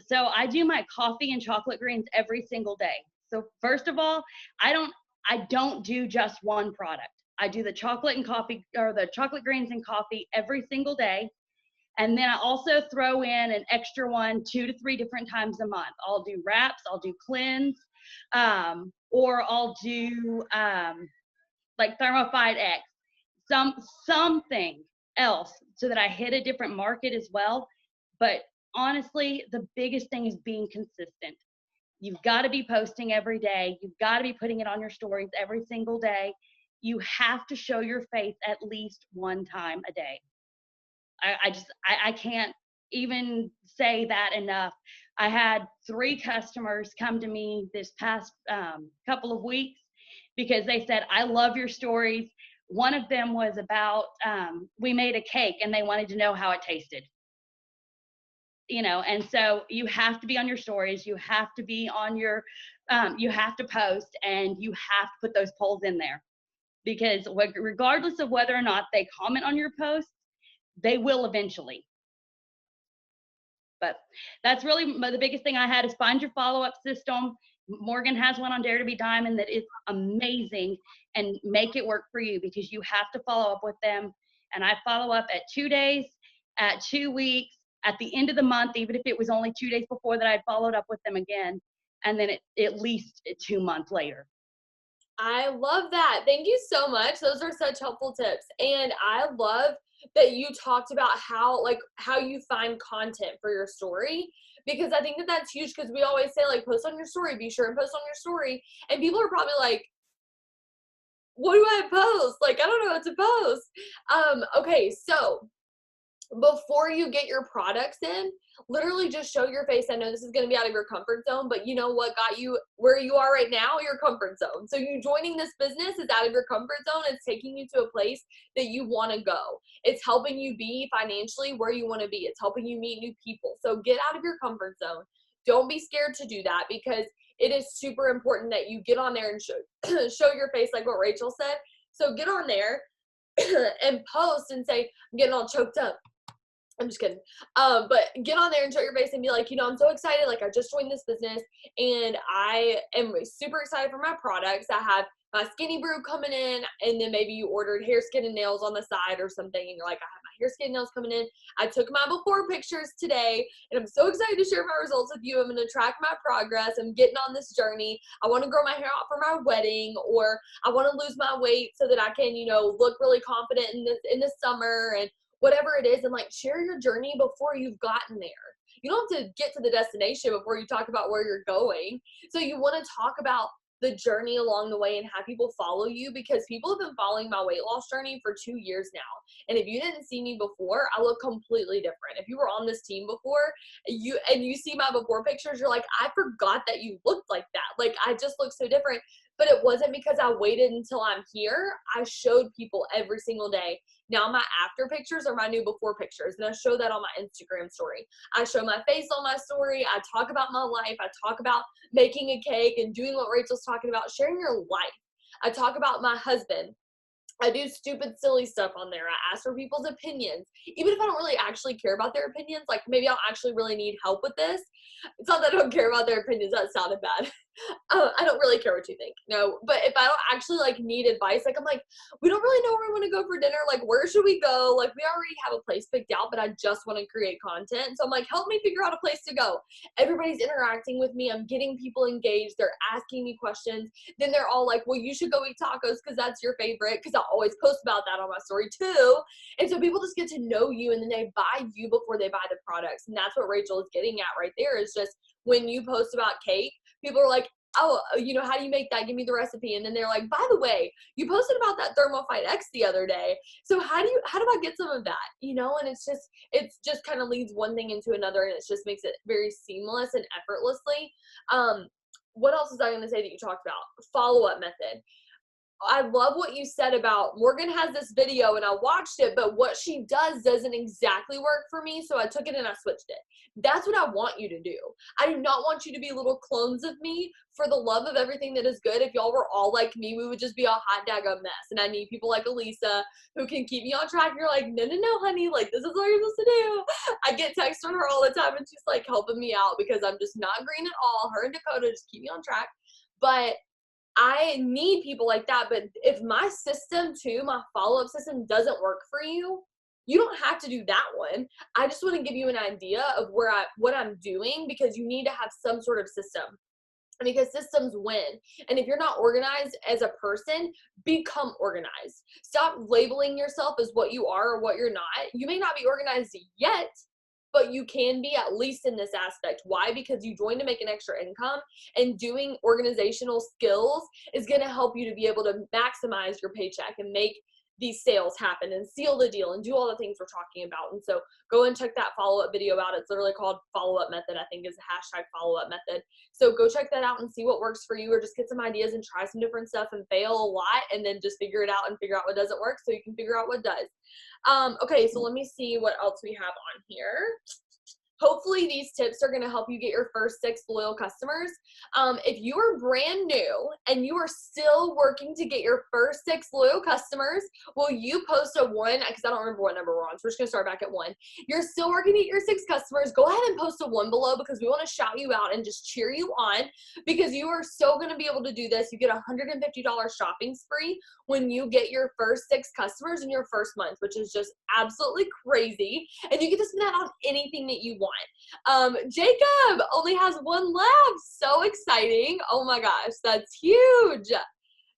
so I do my coffee and chocolate greens every single day. So first of all, I don't do just one product. I do the chocolate and coffee, or the chocolate greens and coffee every single day. And then I also throw in an extra one 2 to 3 different times a month. I'll do wraps, I'll do cleanse, or I'll do like Thermophyte X, something else, so that I hit a different market as well. But honestly, the biggest thing is being consistent. You've got to be posting every day. You've got to be putting it on your stories every single day. You have to show your face at least 1 time a day. I can't even say that enough. I had 3 customers come to me this past couple of weeks because they said, I love your stories. One of them was about, we made a cake and they wanted to know how it tasted. And so you have to be on your stories, you have to be on your, you have to post, and you have to put those polls in there, because regardless of whether or not they comment on your post, they will eventually. But that's really the biggest thing I had, is find your follow-up system. Morgan has one on Dare to be Diamond that is amazing, and make it work for you, because you have to follow up with them. And I follow up at 2 days, at 2 weeks, at the end of the month, even if it was only 2 days before that, I'd followed up with them again, and then at least 2 months later. I love that. Thank you so much. Those are such helpful tips. And I love that you talked about how you find content for your story, because I think that that's huge, because we always say, like, post on your story, be sure and post on your story. And people are probably like, what do I post? Like, I don't know what to post. Okay, so before you get your products in, literally just show your face. I know this is going to be out of your comfort zone, but you know what got you where you are right now? Your comfort zone. So you joining this business is out of your comfort zone. It's taking you to a place that you want to go. It's helping you be financially where you want to be. It's helping you meet new people. So get out of your comfort zone. Don't be scared to do that, because it is super important that you get on there and show your face, like what Rachel said. So get on there and post and say, I'm getting all choked up. I'm just kidding. But get on there and show your face and be like, I'm so excited. Like, I just joined this business and I am super excited for my products. I have my skinny brew coming in, and then maybe you ordered hair, skin, and nails on the side or something, and you're like, I have my hair, skin, and nails coming in. I took my before pictures today, and I'm so excited to share my results with you. I'm going to track my progress. I'm getting on this journey. I want to grow my hair out for my wedding, or I want to lose my weight so that I can, look really confident in the summer, and whatever it is. And like, share your journey before you've gotten there. You don't have to get to the destination before you talk about where you're going. So you want to talk about the journey along the way and have people follow you, because people have been following my weight loss journey for 2 years now. And if you didn't see me before, I look completely different. If you were on this team before, you see my before pictures, you're like, I forgot that you looked like that. Like, I just look so different. But it wasn't because I waited until I'm here. I showed people every single day. Now my after pictures are my new before pictures, and I show that on my Instagram story. I show my face on my story. I talk about my life. I talk about making a cake and doing what Rachel's talking about, sharing your life. I talk about my husband. I do stupid, silly stuff on there. I ask for people's opinions. Even if I don't really actually care about their opinions, like maybe I'll actually really need help with this. It's not that I don't care about their opinions. That sounded bad. I don't really care what you think. No, but if I don't actually need advice, like I'm like, we don't really know where we want to go for dinner. Like, where should we go? Like, we already have a place picked out, but I just want to create content. So I'm like, help me figure out a place to go. Everybody's interacting with me. I'm getting people engaged. They're asking me questions. Then they're all like, well, you should go eat tacos because that's your favorite. Because I always post about that on my story too. And so people just get to know you, and then they buy you before they buy the products. And that's what Rachel is getting at right there, is just when you post about cake, people are like, oh, how do you make that? Give me the recipe. And then they're like, by the way, you posted about that Thermofite X the other day. So how do I get some of that? And it's just kind of leads one thing into another, and it just makes it very seamless and effortlessly. What else was I going to say that you talked about? Follow-up method. I love what you said about Morgan has this video and I watched it, but what she does doesn't exactly work for me. So I took it and I switched it. That's what I want you to do. I do not want you to be little clones of me. For the love of everything that is good, if y'all were all like me, we would just be a hot daggum mess. And I need people like Elisa who can keep me on track. You're like, no, honey, like this is what you're supposed to do. I get texts from her all the time and she's like helping me out because I'm just not green at all. Her and Dakota just keep me on track. But I need people like that. But if my system too, my follow-up system doesn't work for you, you don't have to do that one. I just want to give you an idea of what I'm doing, because you need to have some sort of system, because systems win. And if you're not organized as a person, become organized. Stop labeling yourself as what you are or what you're not. You may not be organized yet, but you can be, at least in this aspect. Why? Because you joined to make an extra income, and doing organizational skills is going to help you to be able to maximize your paycheck and make these sales happen and seal the deal and do all the things we're talking about. And so go and check that follow-up video out. It's literally called follow-up method, I think is the hashtag follow-up method. So go check that out and see what works for you, or just get some ideas and try some different stuff and fail a lot, and then just figure it out and figure out what doesn't work so you can figure out what does. Okay, so let me see what else we have on here. hopefully these tips are going to help you get your first 6 loyal customers. If you are brand new and you are still working to get your first 6 loyal customers, will you post a 1? Because I don't remember what number we're on, so we're just going to start back at 1. You're still working to get your 6 customers. Go ahead and post a 1 below, because we want to shout you out and just cheer you on, because you are so going to be able to do this. You get a $150 shopping spree when you get your first 6 customers in your first month, which is just absolutely crazy. And you get to spend that on anything that you want. Jacob only has 1 left. So exciting. Oh my gosh, that's huge.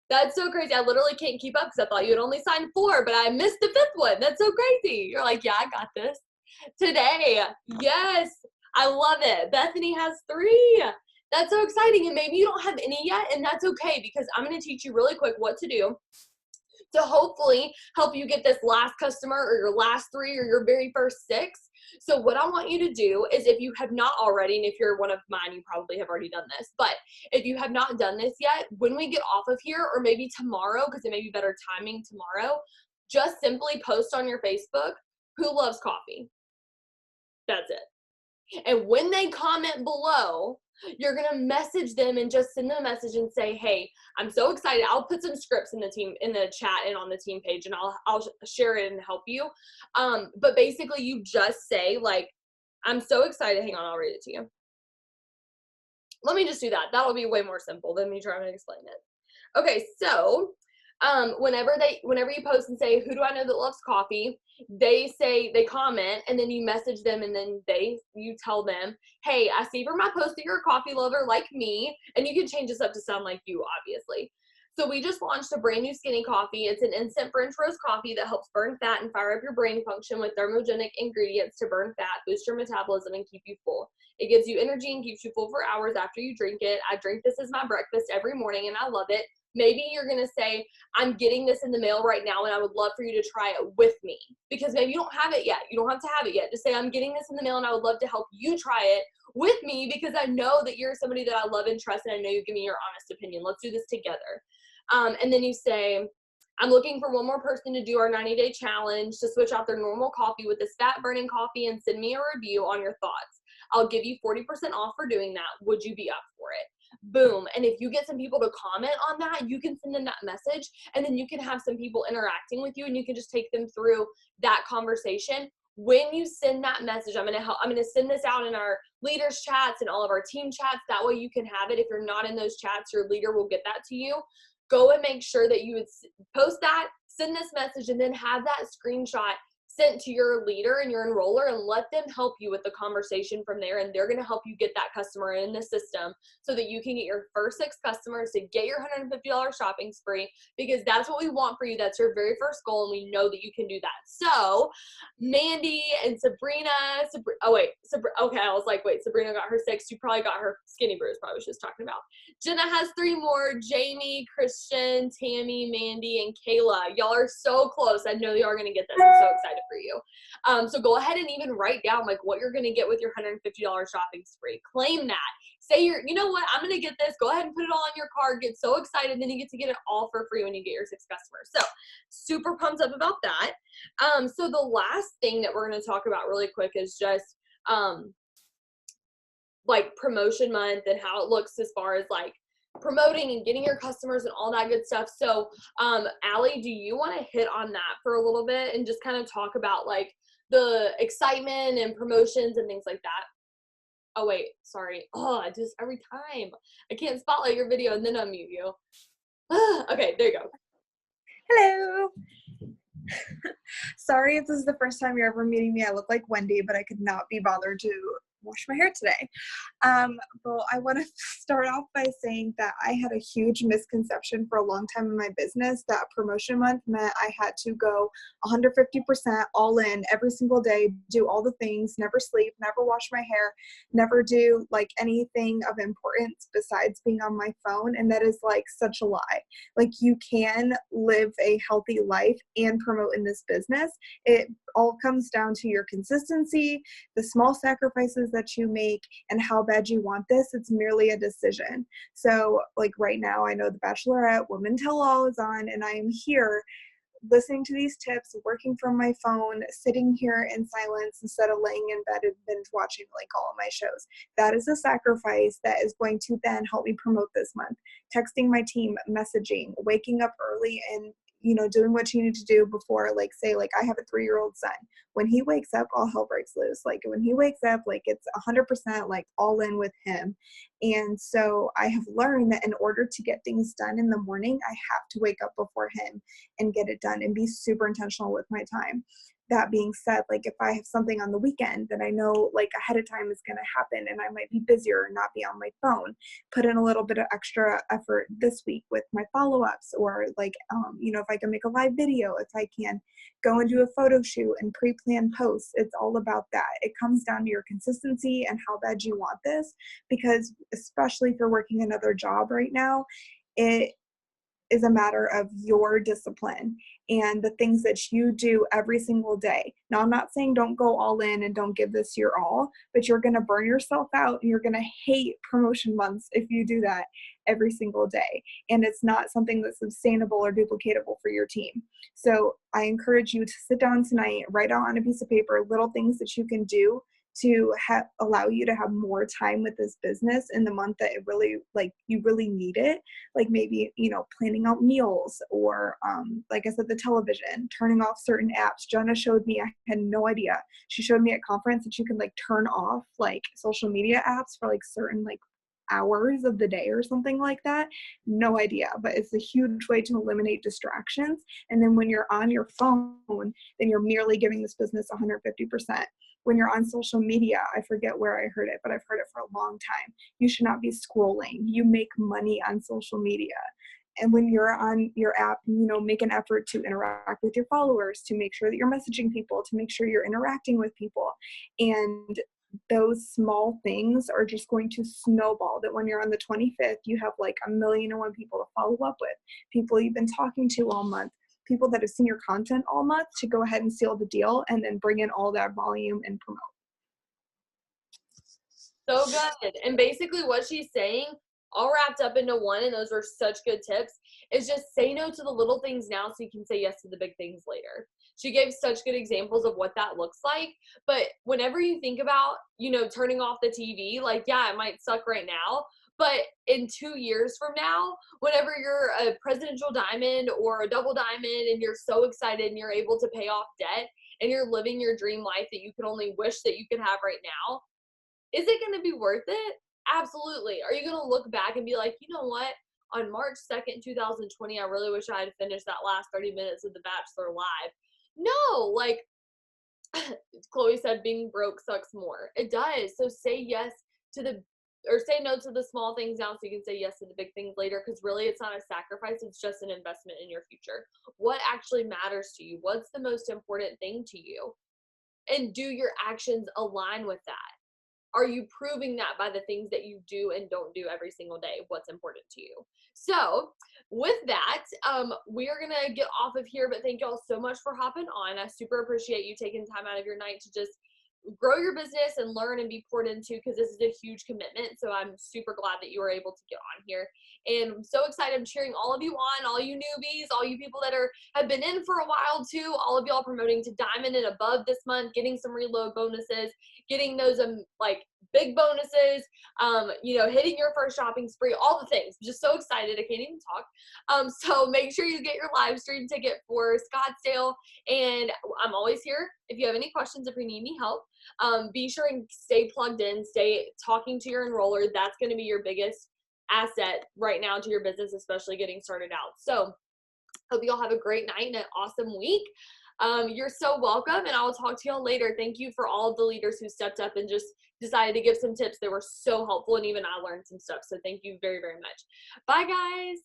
That's so crazy. I literally can't keep up because I thought you had only signed 4, but I missed the 5th one. That's so crazy. You're like, yeah, I got this today. Yes, I love it. Bethany has 3. That's so exciting. And maybe you don't have any yet, and that's okay, because I'm going to teach you really quick what to do to hopefully help you get this last customer or your last 3 or your very first 6. So what I want you to do is, if you have not already, and if you're one of mine, you probably have already done this, but if you have not done this yet, when we get off of here, or maybe tomorrow, because it may be better timing tomorrow, just simply post on your Facebook, who loves coffee? That's it. And when they comment below, you're going to message them and just send them a message and say, hey, I'm so excited. I'll put some scripts in the chat and on the team page, and I'll share it and help you. But basically you just say, like, I'm so excited. Hang on, I'll read it to you. Let me just do that. That'll be way more simple than me trying to explain it. Okay, so whenever you post and say, who do I know that loves coffee, they comment, and then you message them, and then you tell them, hey, I see from my post that you're a coffee lover like me, and you can change this up to sound like you, obviously. So we just launched a brand new skinny coffee. It's an instant French roast coffee that helps burn fat and fire up your brain function with thermogenic ingredients to burn fat, boost your metabolism, and keep you full. It gives you energy and keeps you full for hours after you drink it. I drink this as my breakfast every morning, and I love it. Maybe you're going to say, I'm getting this in the mail right now, and I would love for you to try it with me, because maybe you don't have it yet. You don't have to have it yet. Just say, I'm getting this in the mail, and I would love to help you try it with me, because I know that you're somebody that I love and trust, and I know you give me your honest opinion. Let's do this together. And then you say, I'm looking for one more person to do our 90-day challenge to switch out their normal coffee with this fat-burning coffee, and send me a review on your thoughts. I'll give you 40% off for doing that. Would you be up for it? Boom. And if you get some people to comment on that, you can send them that message, and then you can have some people interacting with you, and you can just take them through that conversation. When you send that message, I'm going to send this out in our leaders chats and all of our team chats. That way you can have it. If you're not in those chats, your leader will get that to you. Go and make sure that you would post that, send this message, and then have that screenshot sent to your leader and your enroller, and let them help you with the conversation from there. And they're going to help you get that customer in the system so that you can get your first 6 customers to get your $150 shopping spree, because that's what we want for you. That's your very first goal, and we know that you can do that. So Mandy and Sabrina, okay, I was like, wait, Sabrina got her 6. You probably got her skinny brews, probably was just talking about. Jenna has 3 more. Jamie, Christian, Tammy, Mandy, and Kayla. Y'all are so close. I know y'all are going to get this. I'm so excited for you. So go ahead and even write down like what you're going to get with your $150 shopping spree. Claim that. Say you know what, I'm going to get this. Go ahead and put it all on your card. Get so excited. Then you get to get it all for free when you get your 6 customers. So super pumped up about that. So the last thing that we're going to talk about really quick is just like promotion month and how it looks as far as like promoting and getting your customers and all that good stuff. So Allie, do you want to hit on that for a little bit and just kind of talk about like the excitement and promotions and things like that? Oh wait, sorry. Oh, I just every time I can't spotlight your video and then unmute you. Okay, there you go. Hello. Sorry if this is the first time you're ever meeting me. I look like Wendy, but I could not be bothered to wash my hair today. But I want to start off by saying that I had a huge misconception for a long time in my business that promotion month meant I had to go 150% all in every single day, do all the things, never sleep, never wash my hair, never do like anything of importance besides being on my phone. And that is like such a lie. Like you can live a healthy life and promote in this business. It all comes down to your consistency, the small sacrifices that you make, and how bad you want this. It's merely a decision. So like right now, I know The Bachelorette Women Tell All is on, and I am here listening to these tips, working from my phone, sitting here in silence instead of laying in bed and binge watching like all of my shows. That is a sacrifice that is going to then help me promote this month. Texting my team, messaging, waking up early, and doing what you need to do before, like, say, like, I have a 3-year-old son. When he wakes up, all hell breaks loose. Like, when he wakes up, like, it's 100% like all in with him. And so I have learned that in order to get things done in the morning, I have to wake up before him and get it done and be super intentional with my time. That being said, like, if I have something on the weekend that I know like ahead of time is going to happen and I might be busier and not be on my phone, put in a little bit of extra effort this week with my follow-ups, or like, if I can make a live video, if I can go and do a photo shoot and pre-plan posts. It's all about that. It comes down to your consistency and how bad you want this, because especially if you're working another job right now, it is a matter of your discipline and the things that you do every single day. Now, I'm not saying don't go all in and don't give this your all, but you're going to burn yourself out and you're going to hate promotion months if you do that every single day. And it's not something that's sustainable or duplicatable for your team. So I encourage you to sit down tonight, write out on a piece of paper little things that you can do to allow you to have more time with this business in the month that it really, like, you really need it. Like, maybe, planning out meals, or like I said, the television, turning off certain apps. Jenna showed me, I had no idea. She showed me at conference that you can like turn off like social media apps for like certain like hours of the day or something like that. No idea, but it's a huge way to eliminate distractions. And then when you're on your phone, then you're merely giving this business 150%. When you're on social media, I forget where I heard it, but I've heard it for a long time. You should not be scrolling. You make money on social media. And when you're on your app, make an effort to interact with your followers, to make sure that you're messaging people, to make sure you're interacting with people. And those small things are just going to snowball, that when you're on the 25th, you have like 1,000,001 people to follow up with, people you've been talking to all month, people that have seen your content all month, to go ahead and seal the deal and then bring in all that volume and promote. So good. And basically what she's saying, all wrapped up into one, and those are such good tips, is just say no to the little things now so you can say yes to the big things later. She gave such good examples of what that looks like. But whenever you think about, turning off the TV, like, yeah, it might suck right now, but in 2 years from now, whenever you're a presidential diamond or a double diamond and you're so excited and you're able to pay off debt and you're living your dream life that you can only wish that you could have right now, is it going to be worth it? Absolutely. Are you going to look back and be like, you know what? On March 2nd, 2020, I really wish I had finished that last 30 minutes of The Bachelor live. No, like Chloe said, being broke sucks more. It does. So say yes to say no to the small things now so you can say yes to the big things later, because really it's not a sacrifice, it's just an investment in your future. What actually matters to you? What's the most important thing to you? And do your actions align with that? Are you proving that by the things that you do and don't do every single day? What's important to you? So with that, we are going to get off of here, but thank y'all so much for hopping on. I super appreciate you taking time out of your night to just grow your business and learn and be poured into, because this is a huge commitment. So I'm super glad that you were able to get on here, and I'm so excited. I'm cheering all of you on, all you newbies, all you people that have been in for a while too, all of y'all promoting to diamond and above this month, getting some reload bonuses, getting those like big bonuses, hitting your first shopping spree, all the things. I'm just so excited. I can't even talk. So make sure you get your live stream ticket for Scottsdale, and I'm always here if you have any questions, if you need any help. Be sure and stay plugged in, stay talking to your enroller. That's going to be your biggest asset right now to your business, especially getting started out. So hope you all have a great night and an awesome week. You're so welcome, and I will talk to y'all later. Thank you for all of the leaders who stepped up and just decided to give some tips. They were so helpful, and even I learned some stuff. So thank you very, very much. Bye, guys.